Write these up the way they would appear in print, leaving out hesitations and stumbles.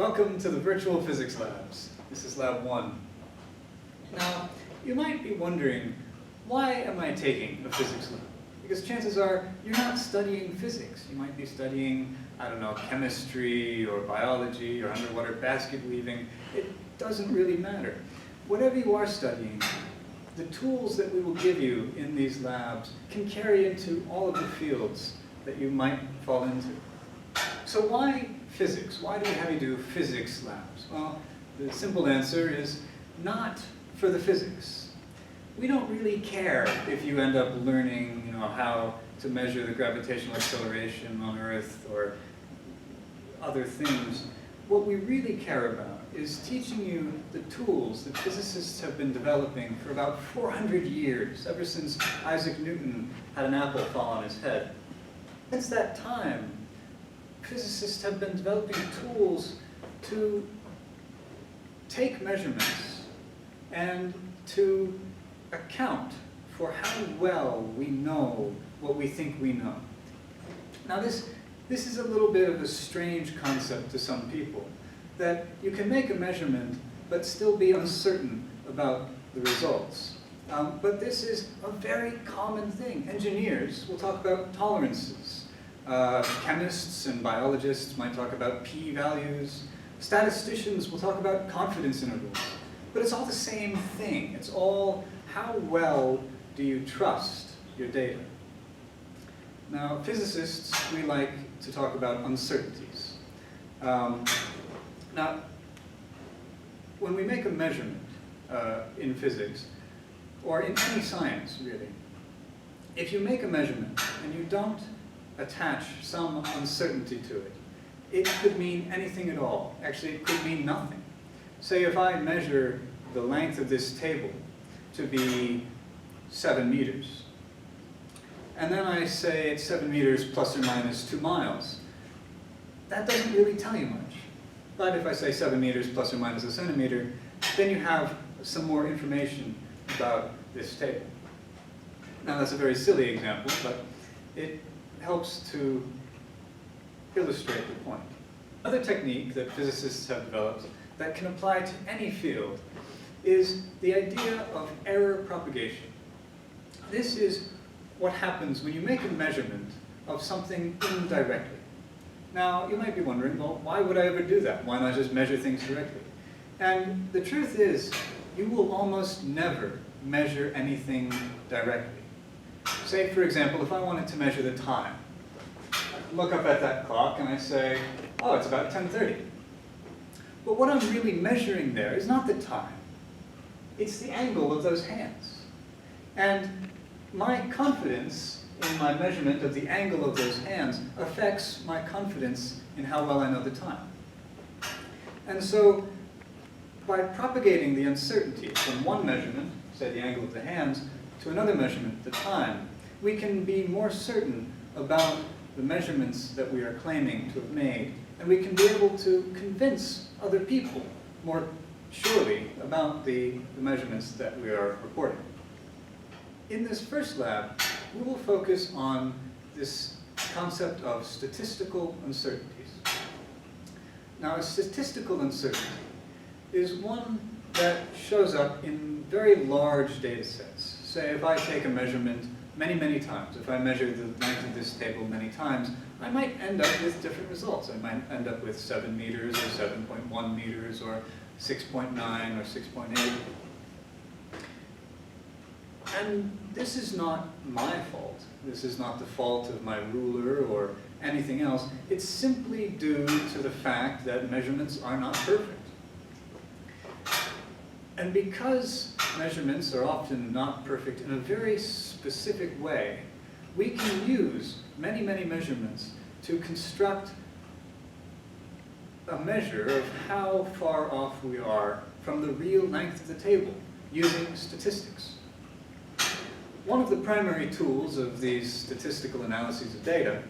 Welcome to the virtual physics labs. This is lab 1. Now, you might be wondering, why am I taking a physics lab? Because chances are you're not studying physics. You might be studying, I don't know, chemistry or biology or underwater basket weaving. It doesn't really matter. Whatever you are studying, the tools that we will give you in these labs can carry into all of the fields that you might fall into. So why physics? Why do we have you do physics labs? Well, the simple answer is not for the physics. We don't really care if you end up learning, how to measure the gravitational acceleration on Earth or other things. What we really care about is teaching you the tools that physicists have been developing for about 400 years, ever since Isaac Newton had an apple fall on his head. Since that time, physicists have been developing tools to take measurements and to account for how well we know what we think we know. Now this is a little bit of a strange concept to some people, that you can make a measurement but still be uncertain about the results. But this is a very common thing. Engineers will talk about tolerances. Chemists and biologists might talk about p-values. Statisticians will talk about confidence intervals. But it's all the same thing. It's all how well do you trust your data. Now, physicists, we like to talk about uncertainties. Now, when we make a measurement in physics, or in any science, really, if you make a measurement and you don't attach some uncertainty to it, it could mean anything at all. Actually, it could mean nothing. Say if I measure the length of this table to be 7 meters, and then I say it's 7 meters plus or minus 2 miles, that doesn't really tell you much. But if I say 7 meters plus or minus a centimeter, then you have some more information about this table. Now that's a very silly example, but it helps to illustrate the point. Another technique that physicists have developed that can apply to any field is the idea of error propagation. This is what happens when you make a measurement of something indirectly. Now, you might be wondering, well, why would I ever do that? Why not just measure things directly? And the truth is, you will almost never measure anything directly. Say, for example, if I wanted to measure the time, I look up at that clock and I say, oh, it's about 10:30. But what I'm really measuring there is not the time. It's the angle of those hands. And my confidence in my measurement of the angle of those hands affects my confidence in how well I know the time. And so, by propagating the uncertainty from one measurement, say the angle of the hands, to another measurement, the time, we can be more certain about the measurements that we are claiming to have made, and we can be able to convince other people more surely about the measurements that we are reporting. In this first lab, we will focus on this concept of statistical uncertainties. Now, a statistical uncertainty is one that shows up in very large data sets. Say if I take a measurement many, many times, if I measure the length of this table many times, I might end up with different results. I might end up with 7 meters or 7.1 meters or 6.9 or 6.8. And this is not my fault. This is not the fault of my ruler or anything else. It's simply due to the fact that measurements are not perfect. And because measurements are often not perfect in a very specific way, we can use many, many measurements to construct a measure of how far off we are from the real length of the table using statistics. One of the primary tools of these statistical analyses of data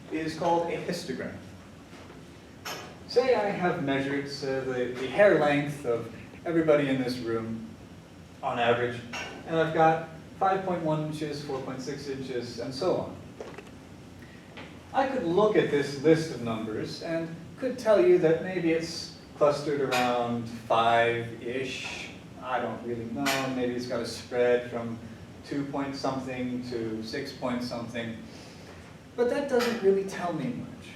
is called a histogram. Say I have measured the hair length of everybody in this room on average, and I've got 5.1 inches, 4.6 inches, and so on. I could look at this list of numbers and could tell you that maybe it's clustered around 5-ish. I don't really know. Maybe it's got a spread from 2 point something to 6 point something. But that doesn't really tell me much.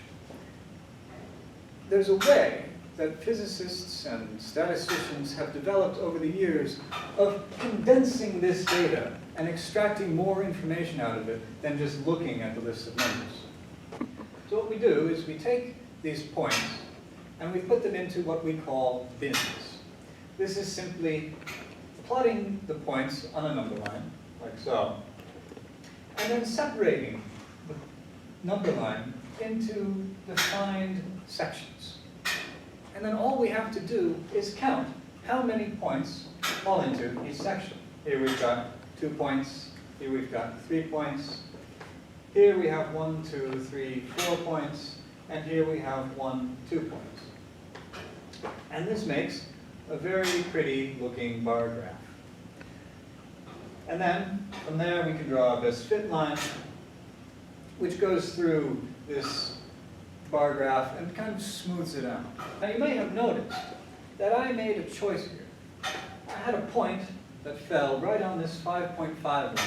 There's a way that physicists and statisticians have developed over the years of condensing this data and extracting more information out of it than just looking at the list of numbers. So what we do is we take these points and we put them into what we call bins. This is simply plotting the points on a number line, like so, and then separating the number line into defined sections. And then all we have to do is count how many points fall into each section. Here we've got 2 points, here we've got 3 points, here we have 1, 2, 3, 4 points, and here we have 1, 2 points. And this makes a very pretty looking bar graph. And then from there we can draw a best fit line, which goes through this bar graph and kind of smooths it out. Now you may have noticed that I made a choice here. I had a point that fell right on this 5.5 line.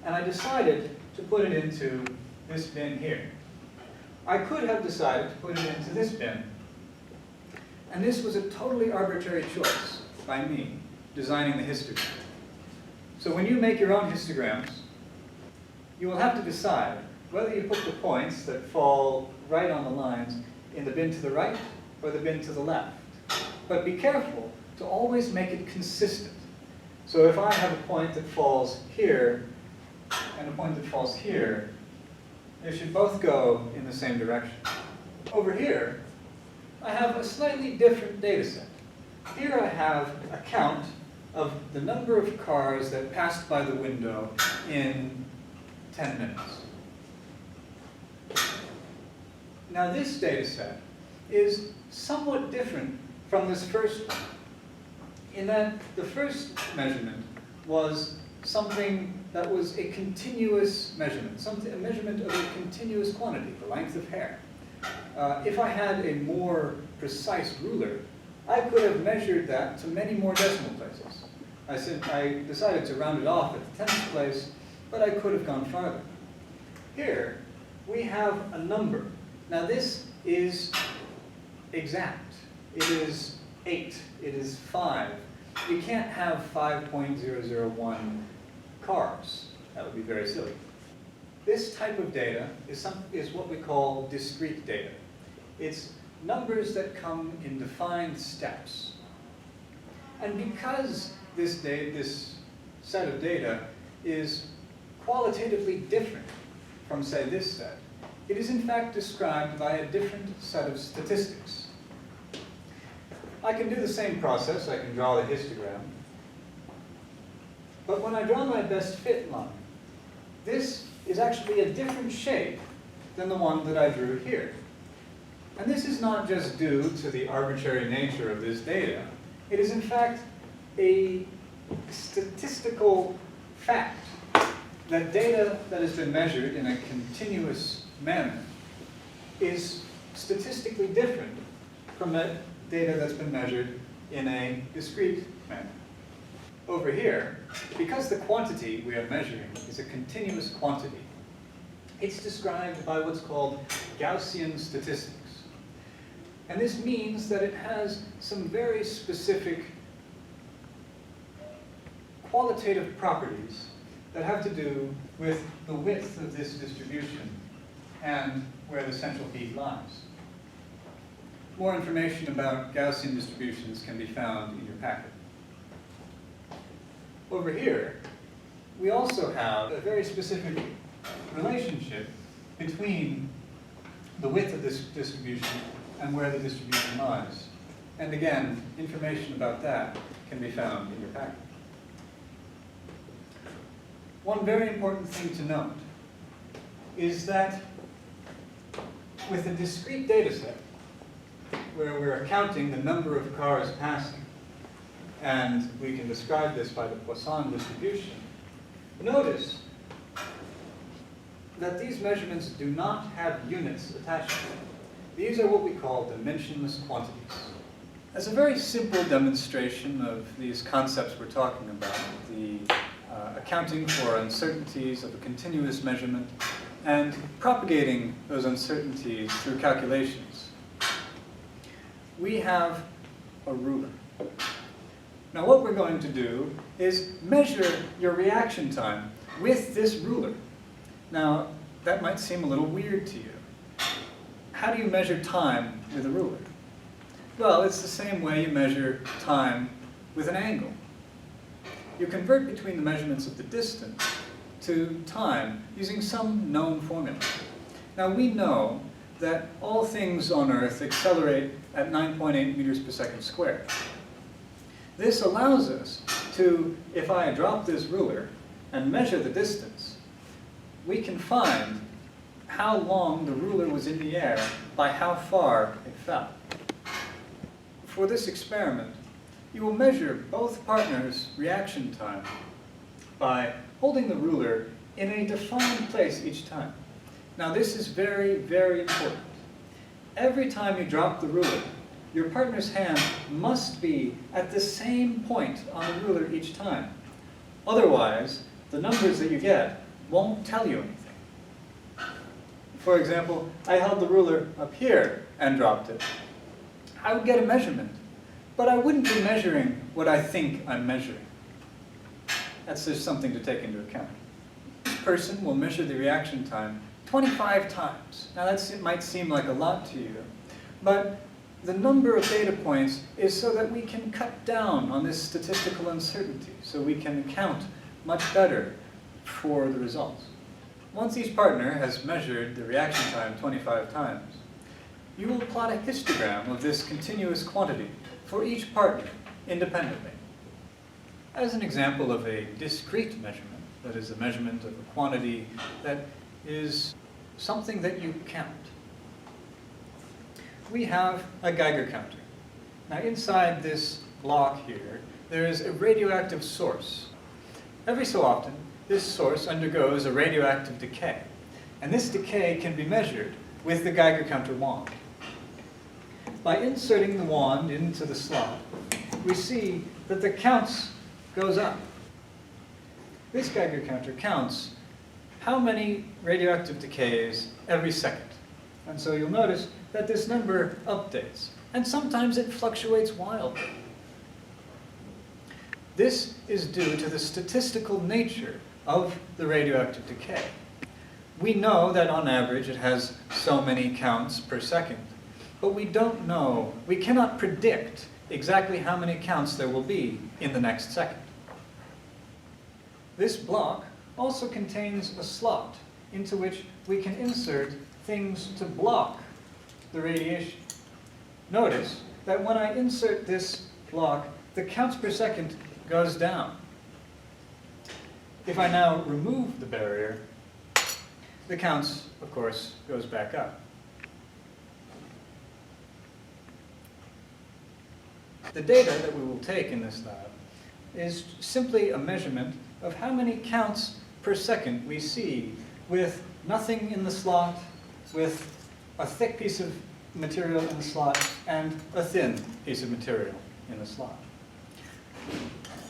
And I decided to put it into this bin here. I could have decided to put it into this bin. And this was a totally arbitrary choice by me, designing the histogram. So when you make your own histograms, you will have to decide whether you put the points that fall right on the lines in the bin to the right or the bin to the left. But be careful to always make it consistent. So if I have a point that falls here and a point that falls here, they should both go in the same direction. Over here, I have a slightly different data set. Here I have a count of the number of cars that passed by the window in 10 minutes. Now this data set is somewhat different from this first one, in that the first measurement was something that was a continuous measurement, a measurement of a continuous quantity, the length of hair. If I had a more precise ruler, I could have measured that to many more decimal places. I decided to round it off at the 10th place, but I could have gone farther. Here, we have a number. Now this is exact. It is 8. It is 5. You can't have 5.001 cars. That would be very silly. This type of data is what we call discrete data. It's numbers that come in defined steps. And because this set of data is qualitatively different from, say, this set, it is in fact described by a different set of statistics. I can do the same process. I can draw the histogram. But when I draw my best fit line, this is actually a different shape than the one that I drew here. And this is not just due to the arbitrary nature of this data. It is in fact a statistical fact that data that has been measured in a continuous manner is statistically different from the data that's been measured in a discrete manner. Over here, because the quantity we are measuring is a continuous quantity, it's described by what's called Gaussian statistics. And this means that it has some very specific qualitative properties that have to do with the width of this distribution and where the central peak lies. More information about Gaussian distributions can be found in your packet. Over here, we also have a very specific relationship between the width of this distribution and where the distribution lies. And again, information about that can be found in your packet. One very important thing to note is that with a discrete data set, where we're counting the number of cars passing, and we can describe this by the Poisson distribution, notice that these measurements do not have units attached to them. these are what we call dimensionless quantities. As a very simple demonstration of these concepts we're talking about, the accounting for uncertainties of a continuous measurement and propagating those uncertainties through calculations, we have a ruler. Now what we're going to do is measure your reaction time with this ruler. Now that might seem a little weird to you. How do you measure time with a ruler? Well, it's the same way you measure time with an angle. You convert between the measurements of the distance to time using some known formula. Now we know that all things on Earth accelerate at 9.8 meters per second squared. This allows us to, if I drop this ruler and measure the distance, we can find how long the ruler was in the air by how far it fell. For this experiment, you will measure both partners' reaction time by holding the ruler in a defined place each time. Now this is very, very important. Every time you drop the ruler, your partner's hand must be at the same point on the ruler each time. Otherwise, the numbers that you get won't tell you anything. For example, I held the ruler up here and dropped it. I would get a measurement, but I wouldn't be measuring what I think I'm measuring. That's just something to take into account. This person will measure the reaction time 25 times. Now it might seem like a lot to you, but the number of data points is so that we can cut down on this statistical uncertainty, so we can account much better for the results. Once each partner has measured the reaction time 25 times, you will plot a histogram of this continuous quantity for each partner independently. As an example of a discrete measurement, that is a measurement of a quantity that is something that you count, we have a Geiger counter. Now inside this block here, there is a radioactive source. Every so often, this source undergoes a radioactive decay, and this decay can be measured with the Geiger counter wand. By inserting the wand into the slot, we see that the counts goes up. This Geiger counter counts how many radioactive decays every second. And so you'll notice that this number updates, and sometimes it fluctuates wildly. This is due to the statistical nature of the radioactive decay. We know that on average it has so many counts per second, but we don't know, we cannot predict exactly how many counts there will be in the next second. This block also contains a slot into which we can insert things to block the radiation. Notice that when I insert this block, the counts per second goes down. If I now remove the barrier, the counts, of course, goes back up. The data that we will take in this lab is simply a measurement of how many counts per second we see with nothing in the slot, with a thick piece of material in the slot, and a thin piece of material in the slot.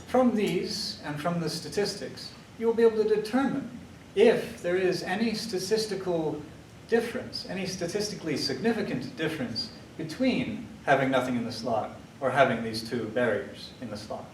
From these, and from the statistics, you will be able to determine if there is any statistical difference, any statistically significant difference between having nothing in the slot or having these two barriers in the slot.